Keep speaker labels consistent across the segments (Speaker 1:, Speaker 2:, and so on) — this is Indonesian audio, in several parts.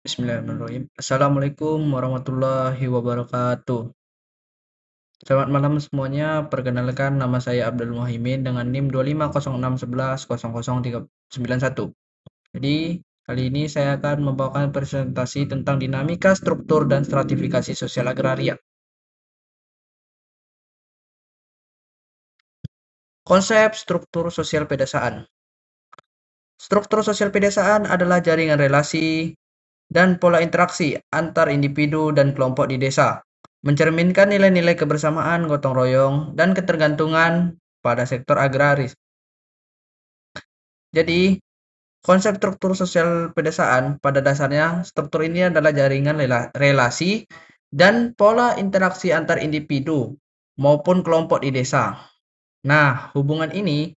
Speaker 1: Bismillahirrahmanirrahim. Assalamualaikum warahmatullahi wabarakatuh. Selamat malam semuanya. Perkenalkan nama saya Abdul Muhaimin dengan NIM 25060110091. Jadi, kali ini saya akan membawakan presentasi tentang dinamika, struktur, dan stratifikasi sosial agraria. Konsep struktur sosial pedesaan. Struktur sosial pedesaan adalah jaringan relasi dan pola interaksi antar individu dan kelompok di desa, mencerminkan nilai-nilai kebersamaan, gotong royong, dan ketergantungan pada sektor agraris. Jadi, konsep struktur sosial pedesaan pada dasarnya struktur ini adalah jaringan relasi dan pola interaksi antar individu maupun kelompok di desa. Nah, hubungan ini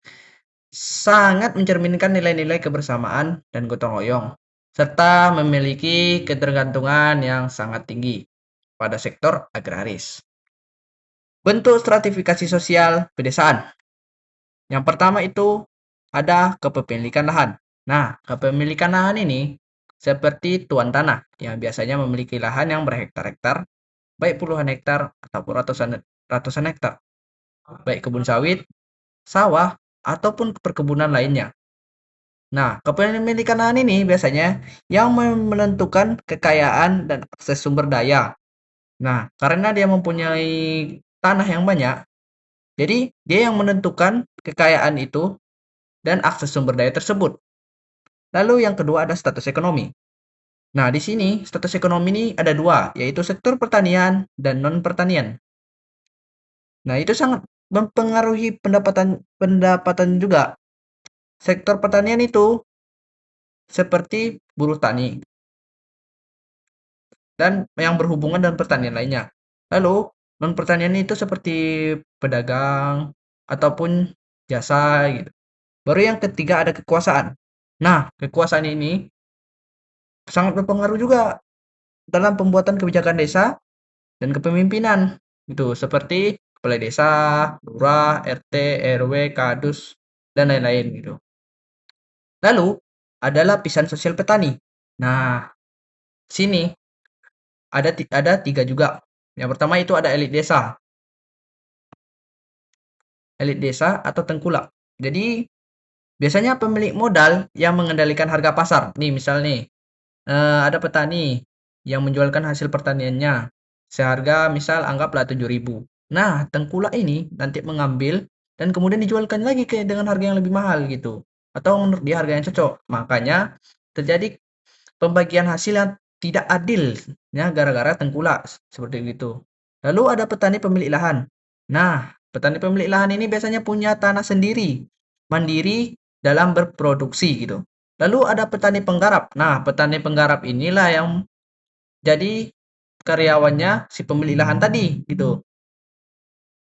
Speaker 1: sangat mencerminkan nilai-nilai kebersamaan dan gotong royong, serta memiliki ketergantungan yang sangat tinggi pada sektor agraris. Bentuk stratifikasi sosial pedesaan. Yang pertama itu ada kepemilikan lahan. Nah, kepemilikan lahan ini seperti tuan tanah yang biasanya memiliki lahan yang berhektar-hektar, baik puluhan hektar ataupun ratusan hektar, baik kebun sawit, sawah, ataupun perkebunan lainnya. Nah, kepemilikan lahan ini biasanya yang menentukan kekayaan dan akses sumber daya. Nah, karena dia mempunyai tanah yang banyak, jadi dia yang menentukan kekayaan itu dan akses sumber daya tersebut. Lalu yang kedua ada status ekonomi. Nah, di sini status ekonomi ini ada dua, yaitu sektor pertanian dan non-pertanian. Nah, itu sangat mempengaruhi pendapatan juga. Sektor pertanian itu seperti buruh tani dan yang berhubungan dengan pertanian lainnya. Lalu, non-pertanian itu seperti pedagang ataupun jasa gitu. Baru yang ketiga ada kekuasaan. Nah, kekuasaan ini sangat berpengaruh juga dalam pembuatan kebijakan desa dan kepemimpinan. Gitu, seperti kepala desa, lurah, RT, RW, kadus, dan lain-lain gitu. Lalu, ada lapisan sosial petani. Nah, sini ada tiga juga. Yang pertama itu ada elit desa. Elit desa atau tengkulak. Jadi, biasanya pemilik modal yang mengendalikan harga pasar. Nih, misal nih, ada petani yang menjualkan hasil pertaniannya seharga misal anggaplah 7.000. Nah, tengkulak ini nanti mengambil dan kemudian dijualkan lagi dengan harga yang lebih mahal gitu. Atau menurut dia harga yang cocok. Makanya terjadi pembagian hasil yang tidak adil ya gara-gara tengkulak seperti itu. Lalu ada petani pemilik lahan. Nah, petani pemilik lahan ini biasanya punya tanah sendiri, mandiri dalam berproduksi gitu. Lalu ada petani penggarap. Nah, petani penggarap inilah yang jadi karyawannya si pemilik lahan tadi gitu.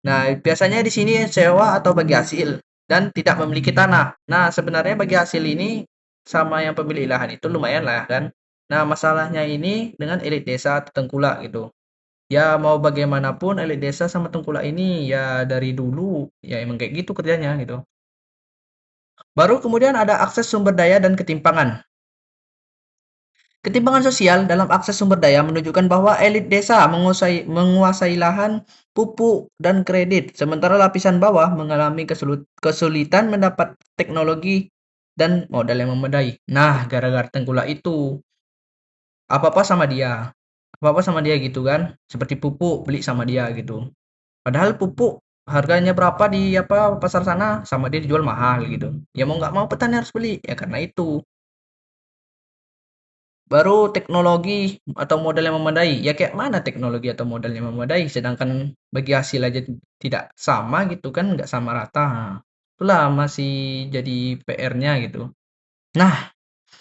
Speaker 1: Nah, biasanya di sini sewa atau bagi hasil dan tidak memiliki tanah. Nah, sebenarnya bagi hasil ini sama yang pemilik lahan itu lumayan lah kan. Nah, masalahnya ini dengan elit desa atau tengkulak gitu. Ya mau bagaimanapun elit desa sama tengkulak ini ya dari dulu ya emang kayak gitu kerjanya gitu. Baru kemudian ada akses sumber daya dan ketimpangan. Ketimpangan sosial dalam akses sumber daya menunjukkan bahwa elit desa menguasai lahan, pupuk, dan kredit, sementara lapisan bawah mengalami kesulitan mendapat teknologi dan modal yang memadai. Nah, gara-gara tengkulak itu, apa-apa sama dia. Apa-apa sama dia gitu kan. Seperti pupuk, beli sama dia gitu. Padahal pupuk harganya berapa di pasar sana, sama dia dijual mahal gitu. Ya mau nggak mau petani harus beli. Ya karena itu. Baru teknologi atau modal yang memadai. Ya kayak mana teknologi atau modal yang memadai, sedangkan bagi hasil aja tidak sama gitu kan, nggak sama rata. Nah, itulah masih jadi PR-nya gitu. Nah,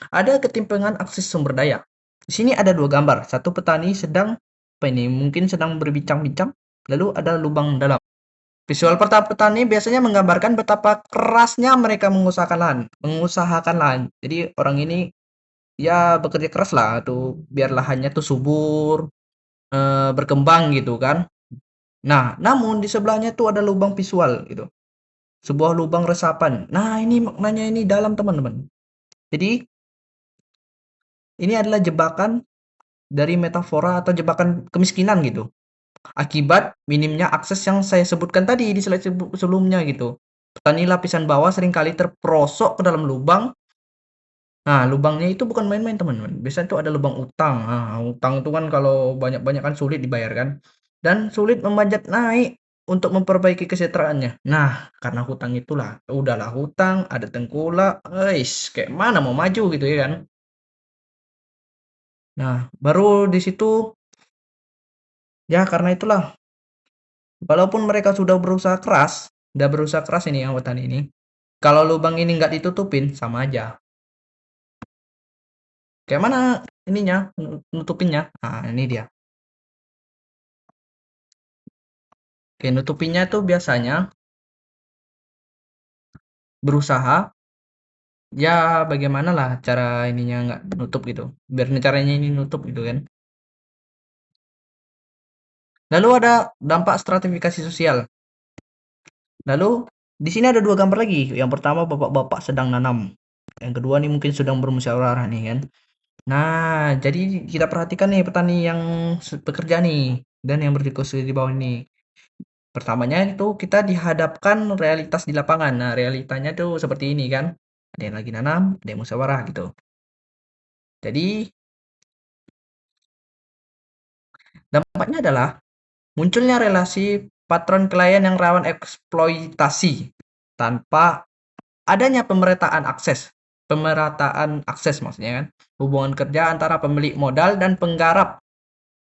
Speaker 1: ada ketimpangan akses sumber daya. Di sini ada dua gambar. Satu petani sedang apa ini? Mungkin sedang berbincang-bincang. Lalu ada lubang dalam. Visual petani biasanya menggambarkan betapa kerasnya mereka mengusahakan lahan. Jadi orang ini ya bekerja keras lah tuh biar lahannya tuh subur, berkembang gitu kan. Nah, namun di sebelahnya tuh ada lubang visual gitu. Sebuah lubang resapan. Nah, ini maknanya ini dalam teman-teman. Jadi ini adalah jebakan dari metafora atau jebakan kemiskinan gitu. Akibat minimnya akses yang saya sebutkan tadi di slide sebelumnya gitu. Petani lapisan bawah seringkali terperosok ke dalam lubang. Nah, lubangnya itu bukan main-main teman-teman. Biasanya itu ada lubang utang. Nah, utang itu kan kalau banyak-banyak kan sulit dibayarkan. Dan sulit memanjat naik untuk memperbaiki kesejahteraannya. Nah, karena hutang itulah. Udahlah hutang, ada tengkulak. Kayak mana mau maju gitu ya kan. Nah, baru di situ ya karena itulah. Walaupun mereka sudah berusaha keras ini yang petani ini. Kalau lubang ini nggak ditutupin, sama aja. Kayak mana ininya, nutupinnya? Nah, ini dia. Oke, nutupinnya tuh biasanya berusaha, ya bagaimana lah cara ininya nggak nutup gitu. Biar caranya ini nutup gitu kan. Lalu ada dampak stratifikasi sosial. Lalu di sini ada dua gambar lagi. Yang pertama bapak-bapak sedang nanam. Yang kedua nih mungkin sedang bermusyawarah nih kan. Nah, jadi kita perhatikan nih petani yang bekerja nih dan yang berdiskusi di bawah ini. Pertamanya itu kita dihadapkan realitas di lapangan. Nah, realitanya tuh seperti ini kan. Ada yang lagi nanam, ada yang musyawarah gitu. Jadi, dampaknya adalah munculnya relasi patron klien yang rawan eksploitasi tanpa adanya pemerataan akses maksudnya kan. Hubungan kerja antara pemilik modal dan penggarap.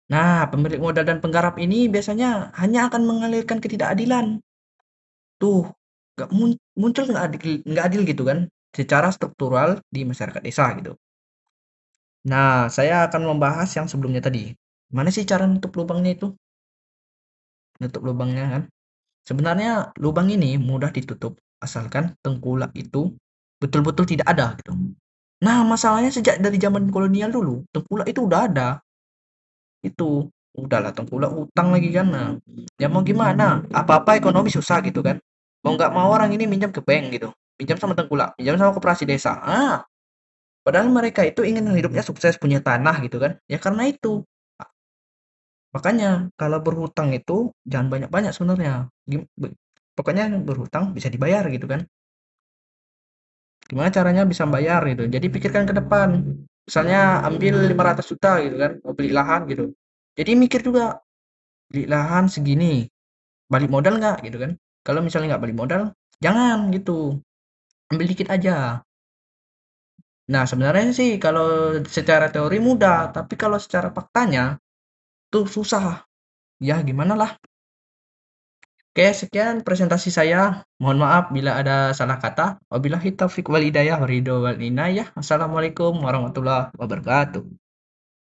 Speaker 1: Nah, pemilik modal dan penggarap ini biasanya hanya akan mengalirkan ketidakadilan. Tuh, muncul nggak adil gitu kan, secara struktural di masyarakat desa gitu. Nah, saya akan membahas yang sebelumnya tadi. Mana sih cara nutup lubangnya itu? Nutup lubangnya kan. Sebenarnya lubang ini mudah ditutup asalkan tengkulak itu betul-betul tidak ada gitu. Nah, masalahnya sejak dari zaman kolonial dulu, tengkulak itu udah ada. Itu udahlah tengkulak utang lagi kan. Nah, ya mau gimana? Apa-apa ekonomi susah gitu kan. Mau nggak mau orang ini minjam ke bank gitu. Pinjam sama tengkulak, pinjam sama koperasi desa. Padahal mereka itu ingin hidupnya sukses, punya tanah gitu kan. Ya karena itu. Makanya kalau berhutang itu jangan banyak-banyak sebenarnya. Pokoknya berhutang bisa dibayar gitu kan. Gimana caranya bisa bayar gitu. Jadi pikirkan ke depan. Misalnya ambil 500 juta gitu kan, mau beli lahan gitu. Jadi mikir juga, beli lahan segini, balik modal nggak gitu kan. Kalau misalnya nggak balik modal, jangan gitu. Ambil dikit aja. Nah, sebenarnya sih kalau secara teori mudah, tapi kalau secara faktanya tuh susah. Ya, gimana lah. Oke, sekian presentasi saya. Mohon maaf bila ada salah kata. Wabillahi taufiq wal hidayah, waridho wal inayah. Assalamualaikum warahmatullahi wabarakatuh.